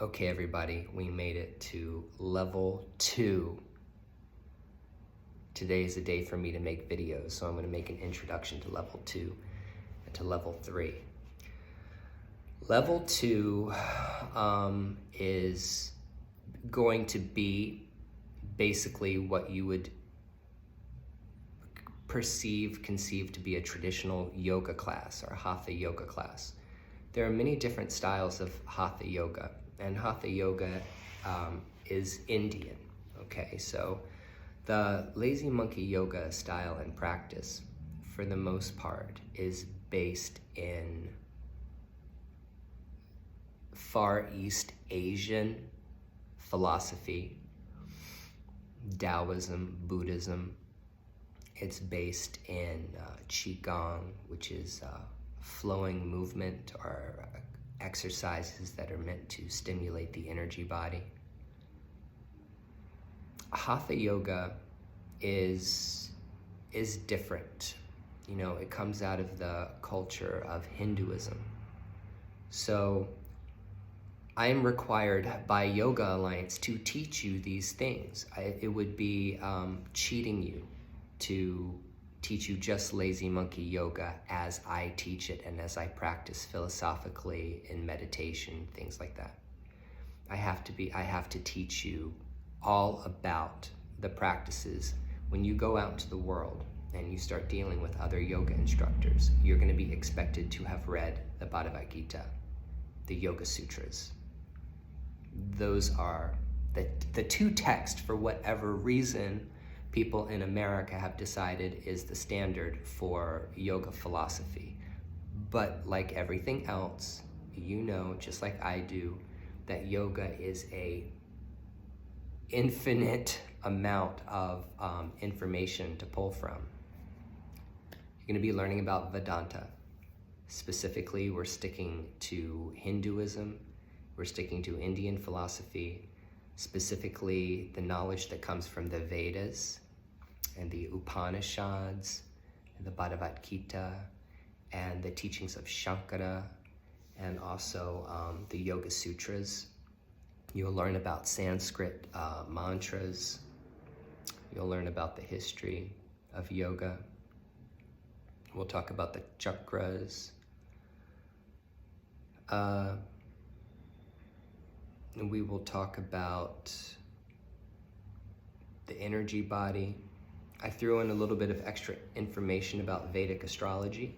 Okay, everybody, we made it to level 2. Today is a day for me to make videos, so I'm going to make an introduction to level 2 and to level 3. Level 2 is going to be basically what you would conceive to be a traditional yoga class or hatha yoga class. There are many different styles of hatha yoga, and hatha yoga is Indian. Okay, so the lazy monkey yoga style and practice, for the most part, is based in Far East Asian philosophy, Taoism, Buddhism. It's based in Qigong, which is flowing movement or exercises that are meant to stimulate the energy body. Hatha yoga is different. You know, it comes out of the culture of Hinduism. So I am required by Yoga Alliance to teach you these things. It would be cheating you to teach you just lazy monkey yoga as I teach it and as I practice philosophically in meditation, things like that. I have to teach you all about the practices. When you go out into the world and you start dealing with other yoga instructors, you're going to be expected to have read the Bhagavad Gita, the Yoga Sutras. Those are the two texts, for whatever reason, people in America have decided is the standard for yoga philosophy. But like everything else, you know, just like I do, that yoga is a infinite amount of information to pull from. You're going to be learning about Vedanta. Specifically, we're sticking to Hinduism. We're sticking to Indian philosophy, specifically the knowledge that comes from the Vedas and the Upanishads and the Bhagavad Gita and the teachings of Shankara, and also the Yoga Sutras. You'll learn about Sanskrit mantras. You'll learn about the history of yoga. We'll talk about the chakras. And we will talk about the energy body. I threw in a little bit of extra information about Vedic astrology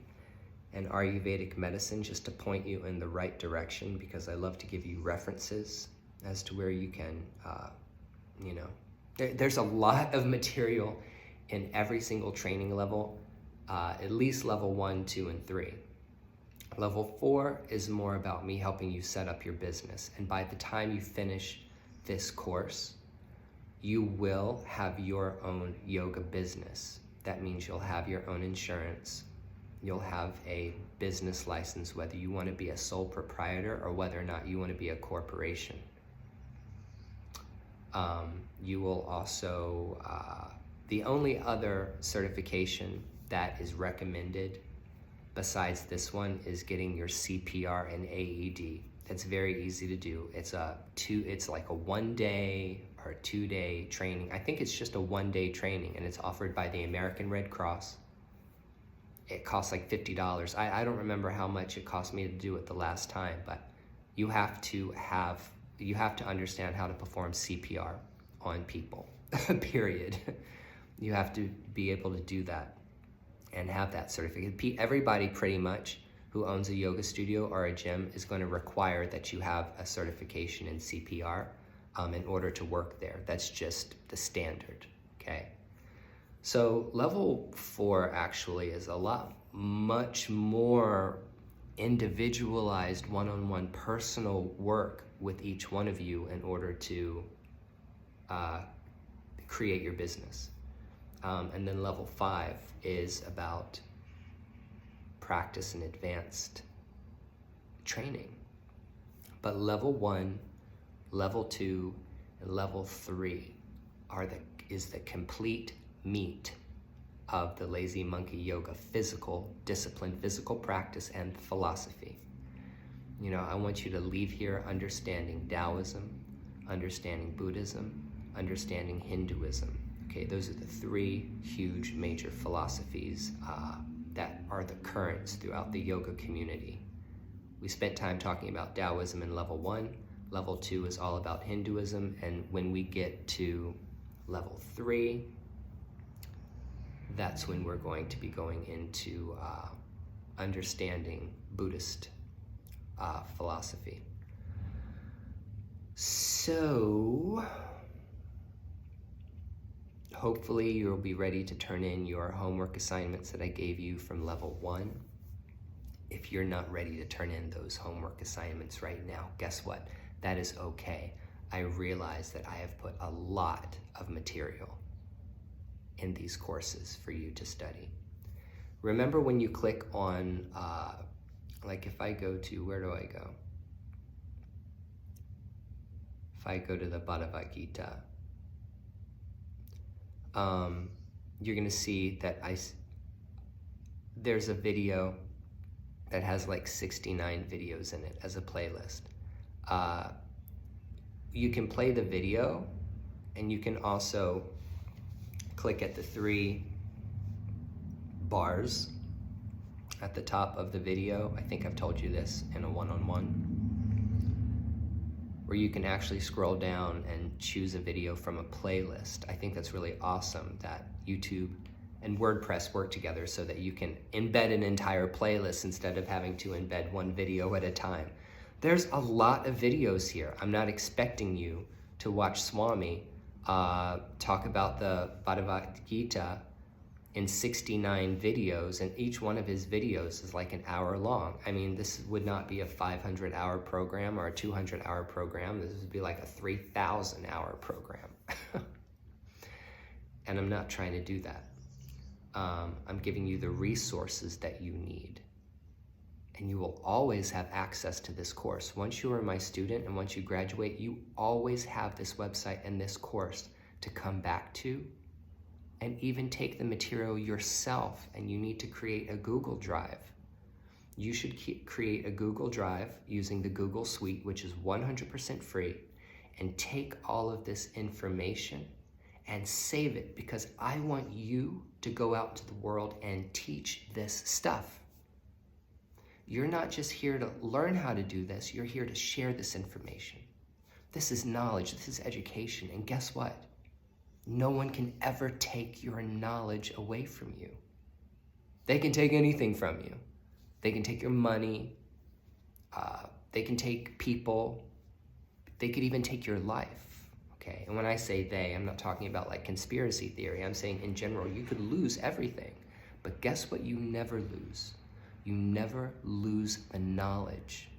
and Ayurvedic medicine just to point you in the right direction, because I love to give you references as to where you can, there's a lot of material in every single training level, at least level 1, 2, and 3. Level 4 is more about me helping you set up your business. And by the time you finish this course, you will have your own yoga business. That means you'll have your own insurance. You'll have a business license, whether you want to be a sole proprietor or whether or not you want to be a corporation. You will also, the only other certification that is recommended besides this one is getting your CPR and AED. It's very easy to do. It's like a 1-day or 2-day training. I think it's just a 1-day training, and it's offered by the American Red Cross. It costs like $50. I don't remember how much it cost me to do it the last time, but you have to understand how to perform CPR on people, period. You have to be able to do that and have that certificate. Everybody pretty much who owns a yoga studio or a gym is going to require that you have a certification in CPR in order to work there. That's just the standard, okay? So level 4 actually is much more individualized, one-on-one personal work with each one of you in order to create your business. And then level 5 is about practice and advanced training. But level 1, level 2, and level 3 is the complete meat of the lazy monkey yoga physical discipline, physical practice, and philosophy. I want you to leave here understanding Taoism, understanding Buddhism, understanding Hinduism. Okay, those are the three huge major philosophies that are the currents throughout the yoga community. We spent time talking about Taoism in level 1. Level 2 is all about Hinduism, and when we get to level 3, that's when we're going to be going into understanding Buddhist philosophy. So, hopefully you'll be ready to turn in your homework assignments that I gave you from level 1. If you're not ready to turn in those homework assignments right now, guess what? That is okay. I realize that I have put a lot of material in these courses for you to study. Remember when you click on, like if I go to, where do I go? If I go to the Bhagavad Gita, you're gonna see that there's a video that has like 69 videos in it as a playlist. You can play the video, and you can also click at the 3 bars at the top of the video. I think I've told you this in a one-on-one, where you can actually scroll down and choose a video from a playlist. I think that's really awesome that YouTube and WordPress work together so that you can embed an entire playlist instead of having to embed one video at a time. There's a lot of videos here. I'm not expecting you to watch Swami talk about the Bhagavad Gita in 69 videos, and each one of his videos is like an hour long. I mean, this would not be a 500-hour program or a 200-hour program. This would be like a 3,000-hour program. And I'm not trying to do that. I'm giving you the resources that you need. And you will always have access to this course. Once you are my student and once you graduate, you always have this website and this course to come back to, and even take the material yourself. And you need to create a Google Drive. You should create a Google Drive using the Google Suite, which is 100% free, and take all of this information and save it, because I want you to go out into the world and teach this stuff. You're not just here to learn how to do this, you're here to share this information. This is knowledge, this is education, and guess what? No one can ever take your knowledge away from you. They can take anything from you. They can take your money, they can take people, they could even take your life, okay? And when I say they, I'm not talking about like conspiracy theory, I'm saying in general, you could lose everything, but guess what you never lose? You never lose the knowledge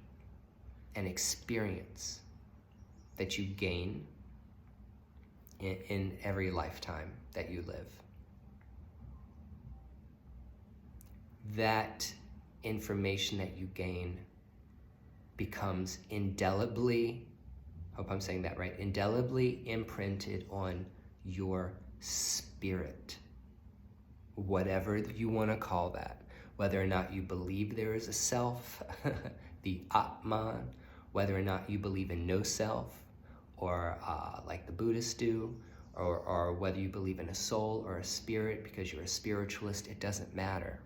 and experience that you gain in every lifetime that you live. That information that you gain becomes indelibly, hope I'm saying that right, indelibly imprinted on your spirit, whatever you want to call that. Whether or not you believe there is a self, the Atman, whether or not you believe in no self, or like the Buddhists do, or whether you believe in a soul or a spirit because you're a spiritualist, it doesn't matter.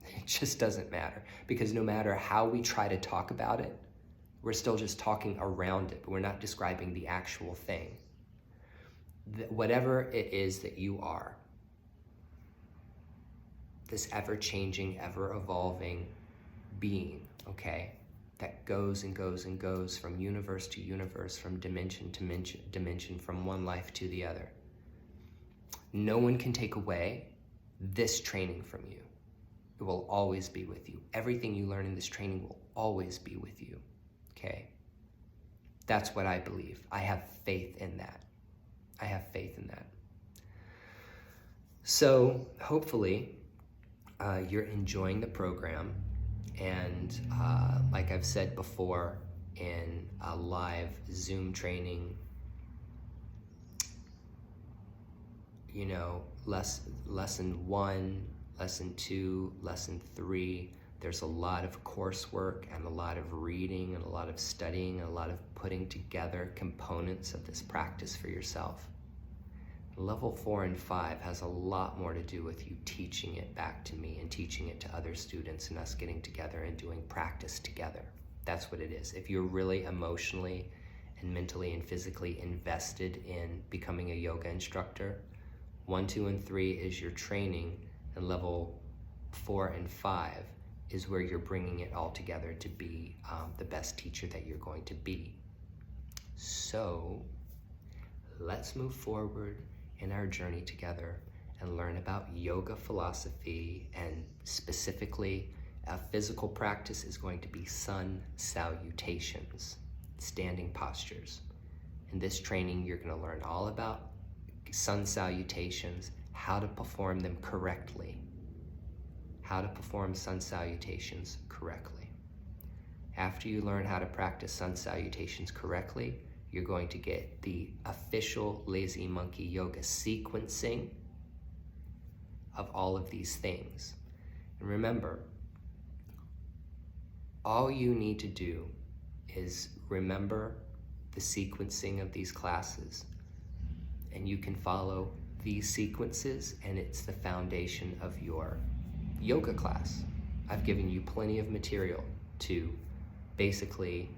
It just doesn't matter, because no matter how we try to talk about it, we're still just talking around it, but we're not describing the actual thing. Whatever it is that you are, this ever-changing, ever-evolving being, okay, that goes and goes and goes from universe to universe, from dimension to dimension, from one life to the other. No one can take away this training from you. It will always be with you. Everything you learn in this training will always be with you, okay? That's what I believe. I have faith in that. I have faith in that. So hopefully, you're enjoying the program, and like I've said before in a live Zoom training, lesson 1, lesson 2, lesson 3, There's a lot of coursework and a lot of reading and a lot of studying and a lot of putting together components of this practice for yourself. Level 4 and 5 has a lot more to do with you teaching it back to me and teaching it to other students and us getting together and doing practice together. That's what it is. If you're really emotionally and mentally and physically invested in becoming a yoga instructor, 1, 2, and 3 is your training, and level 4 and 5 is where you're bringing it all together to be the best teacher that you're going to be. So let's move forward in our journey together and learn about yoga philosophy, and specifically a physical practice is going to be sun salutations, standing postures. In this training, you're going to learn all about sun salutations, how to perform them correctly, how to perform sun salutations correctly. After you learn how to practice sun salutations correctly, you're going to get the official Lazy Monkey Yoga sequencing of all of these things. And remember, all you need to do is remember the sequencing of these classes, and you can follow these sequences, and it's the foundation of your yoga class. I've given you plenty of material to basically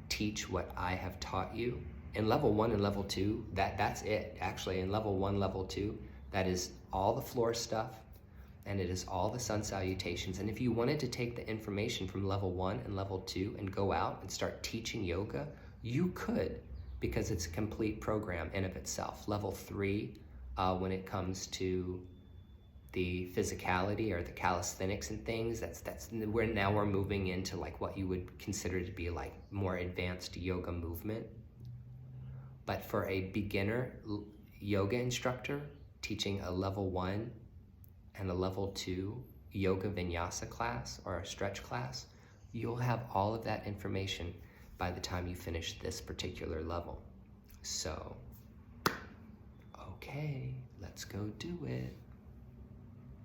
teach what I have taught you. In level 1 and level 2, that's it. Actually, in level 1, level 2, that is all the floor stuff, and it is all the sun salutations. And if you wanted to take the information from level 1 and level 2 and go out and start teaching yoga, you could, because it's a complete program in of itself. Level 3, when it comes to the physicality or the calisthenics and things, we're moving into like what you would consider to be like more advanced yoga movement. But for a beginner yoga instructor teaching a level 1 and a level 2 yoga vinyasa class or a stretch class, you'll have all of that information by the time you finish this particular level. So, okay, let's go do it.